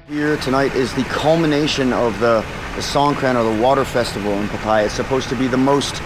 Here tonight is the culmination of the Songkran, or the water festival in Pattaya. It's supposed to be the most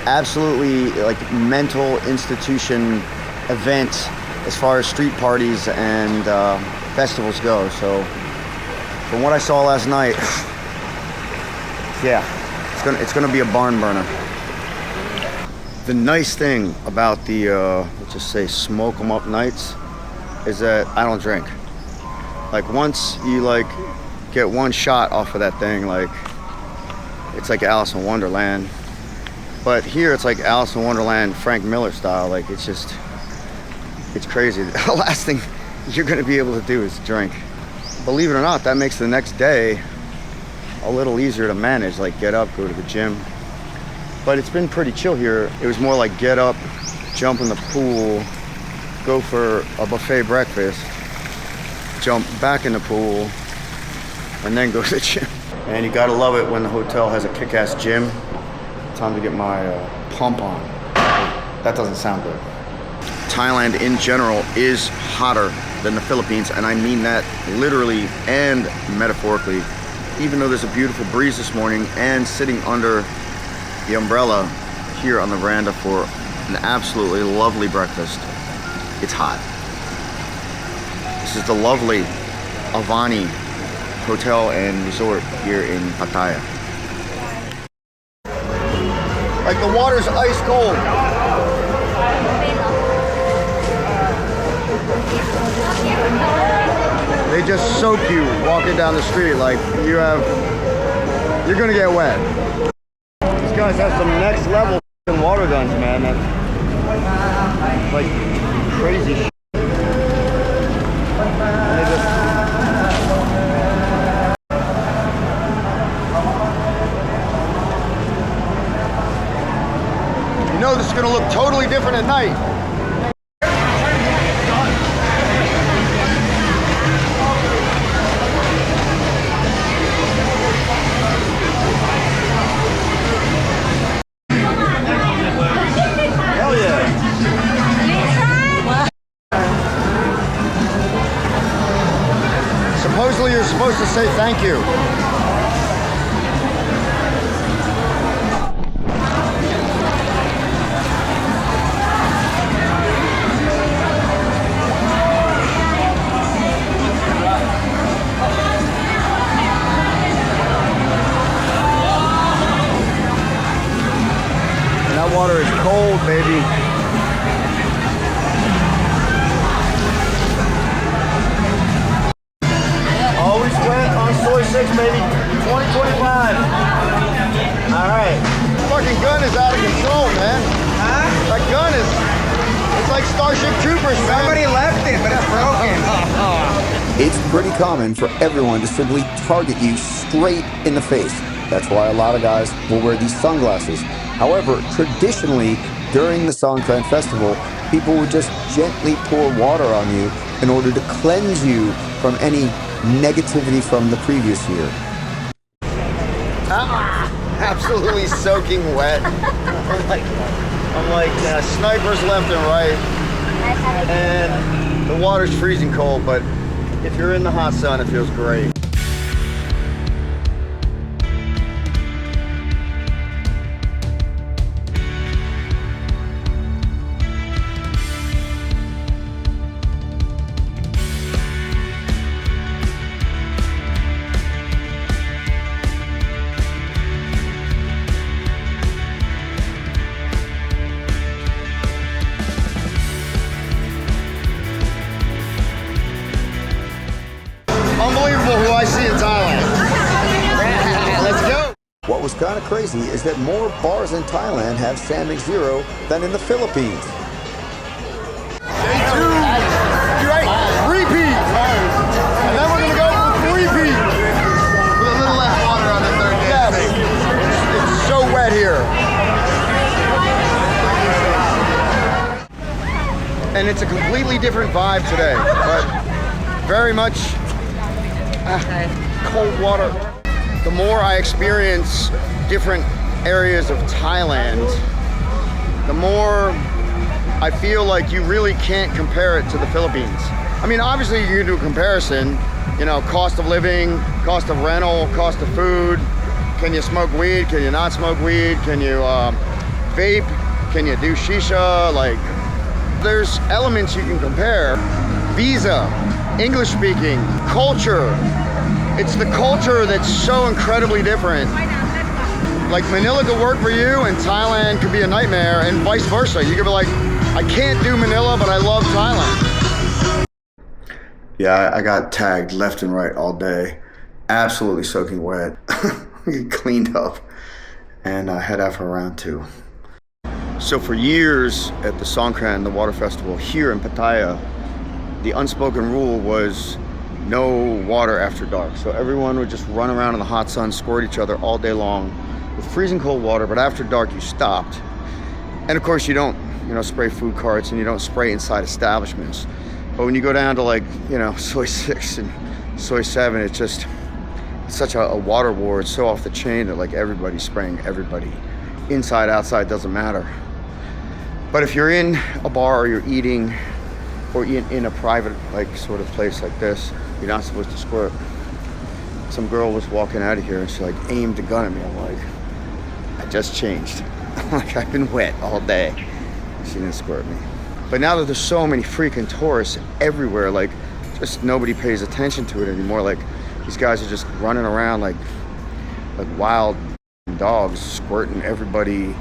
absolutely like mental institution event as far as street parties and festivals go. So from what I saw last night, yeah, it's gonna be a barn burner. The nice thing about the let's just say smoke 'em up nights is that I don't drink. Like once you like get one shot off of that thing, like it's like Alice in Wonderland. But here it's like Alice in Wonderland, Frank Miller style. Like it's crazy. The last thing you're gonna be able to do is drink. Believe it or not, that makes the next day a little easier to manage. Like get up, go to the gym. But it's been pretty chill here. It was more like get up, jump in the pool, go for a buffet breakfast, jump back in the pool, and then go to the gym. And you gotta love it when the hotel has a kick-ass gym. Time to get my pump on. That doesn't sound good. Thailand in general is hotter than the Philippines, and I mean that literally and metaphorically. Even though there's a beautiful breeze this morning, and sitting under the umbrella here on the veranda for an absolutely lovely breakfast, it's hot. This is the lovely Avani Hotel and Resort here in Pattaya. Like the water's ice cold. They just soak you walking down the street. Like you're gonna get wet. These guys have some next level water guns, man. That's like crazy shit. You know this is gonna look totally different at night. Hell yeah. Supposedly you're supposed to say thank you. Water is cold, baby. Always wet on soy 6, baby. 2025. All right. Fucking gun is out of control, man. Huh? That gun is, it's like Starship Troopers, man. Somebody left it, but it's broken. It's pretty common for everyone to simply target you straight in the face. That's why a lot of guys will wear these sunglasses. However, traditionally, during the Songkran festival, people would just gently pour water on you in order to cleanse you from any negativity from the previous year. Absolutely soaking wet. I'm like snipers left and right. And the water's freezing cold, but if you're in the hot sun, it feels great. Unbelievable who I see in Thailand. Let's go. What was kind of crazy is that more bars in Thailand have Sammy Zero than in the Philippines. Day 2, you right? Repeat. And then we're gonna go for repeat. With a little less water on the third day. Yes. It's so wet here. And it's a completely different vibe today, but very much cold water. The more I experience different areas of Thailand, the more I feel like you really can't compare it to the Philippines. I mean, obviously you can do a comparison, you know, cost of living, cost of rental, cost of food. Can you smoke weed? Can you not smoke weed? Can you vape? Can you do shisha? Like, there's elements you can compare. Visa, English speaking, culture. It's the culture that's so incredibly different. Like Manila could work for you and Thailand could be a nightmare, and vice versa. You could be like, I can't do Manila, but I love Thailand. Yeah, I got tagged left and right all day. Absolutely soaking wet. Cleaned up and head out for round 2. So for years at the Songkran, the water festival here in Pattaya, the unspoken rule was no water after dark. So everyone would just run around in the hot sun, squirt each other all day long with freezing cold water, but after dark you stopped. And of course you don't, you know, spray food carts and you don't spray inside establishments. But when you go down to, like, you know, soy 6 and soy 7, it's just such a water war. It's so off the chain that like everybody's spraying everybody. Inside, outside, doesn't matter. But if you're in a bar or you're eating or in a private, like, sort of place like this, you're not supposed to squirt. Some girl was walking out of here and she like aimed a gun at me. I'm like, I just changed. Like, I've been wet all day. She didn't squirt me. But now that there's so many freaking tourists everywhere, like, just nobody pays attention to it anymore. Like, these guys are just running around like wild dogs, squirting everybody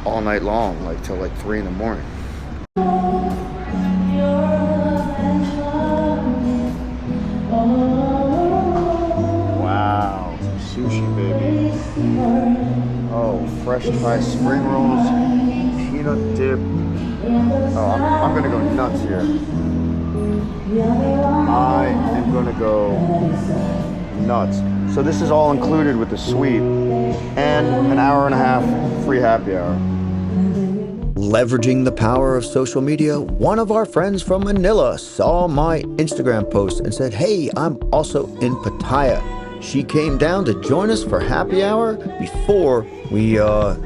all night long, like till like 3 in the morning. Wow, sushi, baby. Oh, fresh Thai spring rolls, peanut dip. Oh, I'm gonna go nuts here. I am gonna go nuts. So this is all included with the suite and an hour and a half free happy hour. Leveraging the power of social media, one of our friends from Manila saw my Instagram post and said, hey, I'm also in Pattaya. She came down to join us for happy hour before we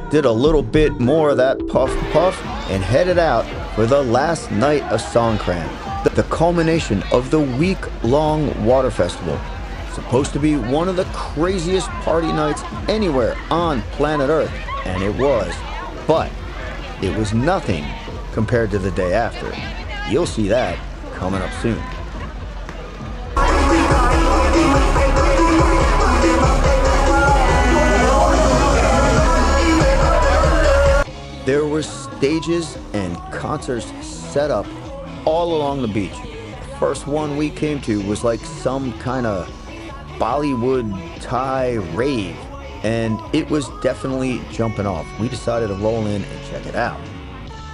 did a little bit more of that puff and headed out for the last night of Songkran, the culmination of the week-long water festival. Supposed to be one of the craziest party nights anywhere on planet Earth, and it was, but it was nothing compared to the day after. You'll see that coming up soon. There were stages and concerts set up all along the beach. The first one we came to was like some kind of Bollywood Thai rave, and it was definitely jumping off. We decided to roll in and check it out.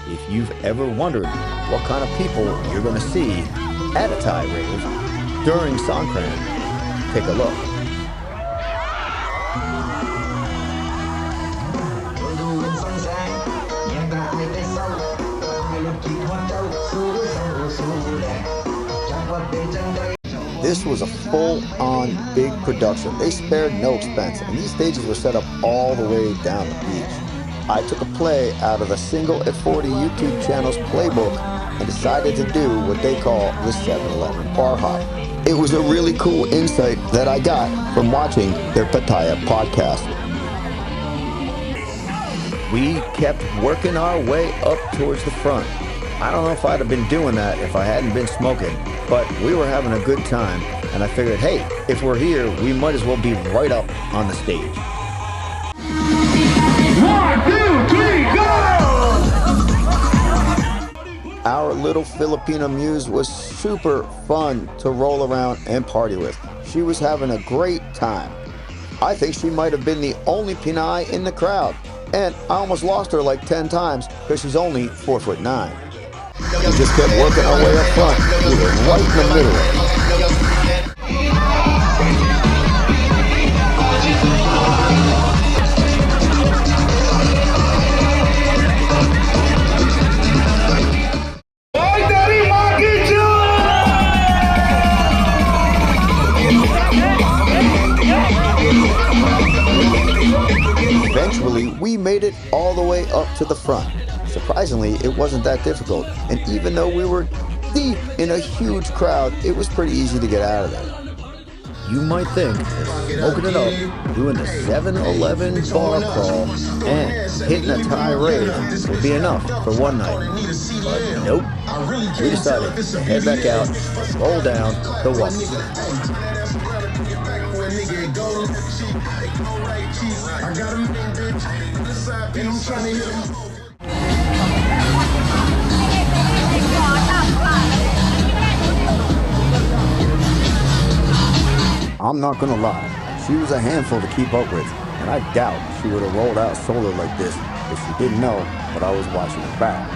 If you've ever wondered what kind of people you're going to see at a Thai rave during Songkran, take a look. This was a full-on big production. They spared no expense, and these stages were set up all the way down the beach. I took a play out of the Single at 40 YouTube channel's playbook and decided to do what they call the 7-Eleven bar hop. It was a really cool insight that I got from watching their Pattaya podcast. We kept working our way up towards the front. I don't know if I'd have been doing that if I hadn't been smoking, but we were having a good time, and I figured, hey, if we're here, we might as well be right up on the stage. 1, 2, 3, go! Our little Filipino muse was super fun to roll around and party with. She was having a great time. I think she might have been the only Pinay in the crowd, and I almost lost her like 10 times because she's only 4'9". We just kept working our way up front. We were right in the middle. Eventually, we made it all the way up to the front. Surprisingly, it wasn't that difficult, and even though we were deep in a huge crowd, it was pretty easy to get out of there. You might think that smoking it up, doing the 7-Eleven bar crawl, and hitting a Thai rave would be enough for one night. But nope, we decided to head back out, roll down the walking street. I'm not gonna lie, she was a handful to keep up with, and I doubt she would have rolled out solo like this if she didn't know that I was watching her back.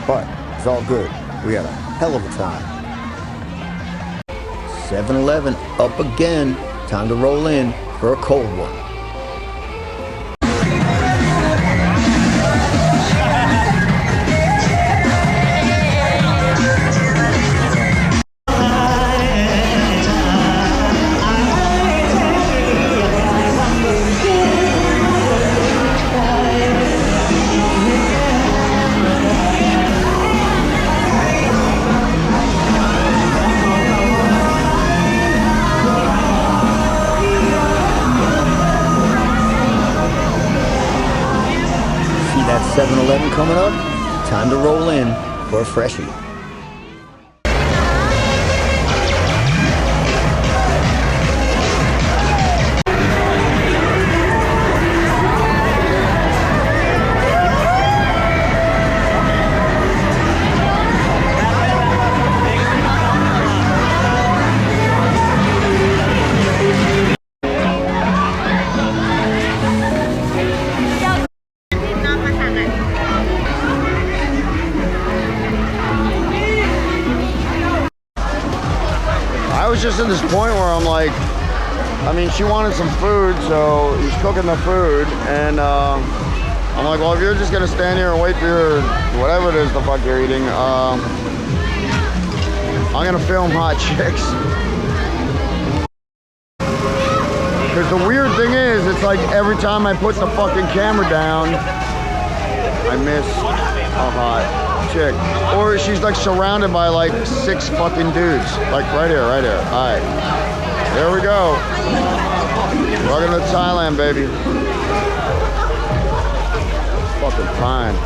But it's all good. We had a hell of a time. 7-Eleven up again. Time to roll in for a cold one. That 7-Eleven coming up, time to roll in for a freshie. I was just at this point where I'm like, I mean, she wanted some food, so he's cooking the food, and I'm like, well, if you're just gonna stand here and wait for your, whatever it is the fuck you're eating, I'm gonna film hot chicks. Because the weird thing is, it's like every time I put the fucking camera down, I miss a hot chick. Or she's like surrounded by like 6 fucking dudes. Like right here, right here. Alright. There we go. Welcome to Thailand, baby. Fucking fine.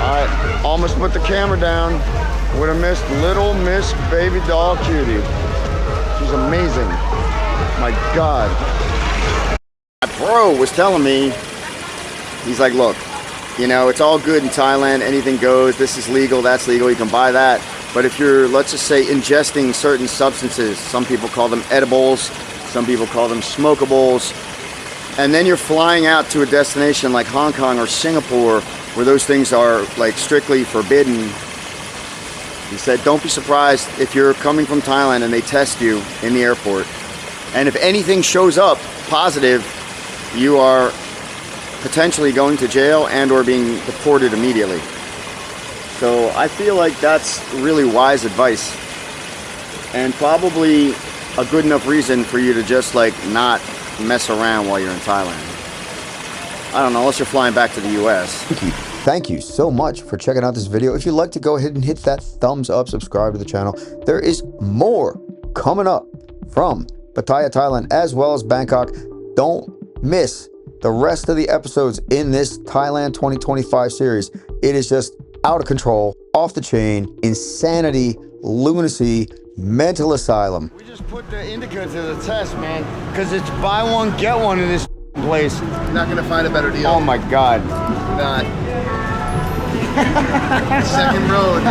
Alright, almost put the camera down. Would have missed little Miss Baby Doll Cutie. She's amazing. My God. My bro was telling me, he's like, look, you know, it's all good in Thailand, anything goes, this is legal, that's legal, you can buy that. But if you're, let's just say, ingesting certain substances, some people call them edibles, some people call them smokables, and then you're flying out to a destination like Hong Kong or Singapore, where those things are like strictly forbidden, he said, don't be surprised if you're coming from Thailand and they test you in the airport. And if anything shows up positive, you are potentially going to jail and or being deported immediately. So I feel like that's really wise advice, and probably a good enough reason for you to just like not mess around while you're in Thailand. I don't know, unless you're flying back to the US. Thank you so much for checking out this video. If you'd like to go ahead and hit that thumbs up, subscribe to the channel. There is more coming up from Pattaya, Thailand, as well as Bangkok. Don't miss the rest of the episodes in this Thailand 2025 series. It is just out of control, off the chain, insanity, lunacy, mental asylum. We just put the indica to the test, man, because it's buy one, get one in this place. You're not gonna find a better deal. Oh my God. Not. Second road.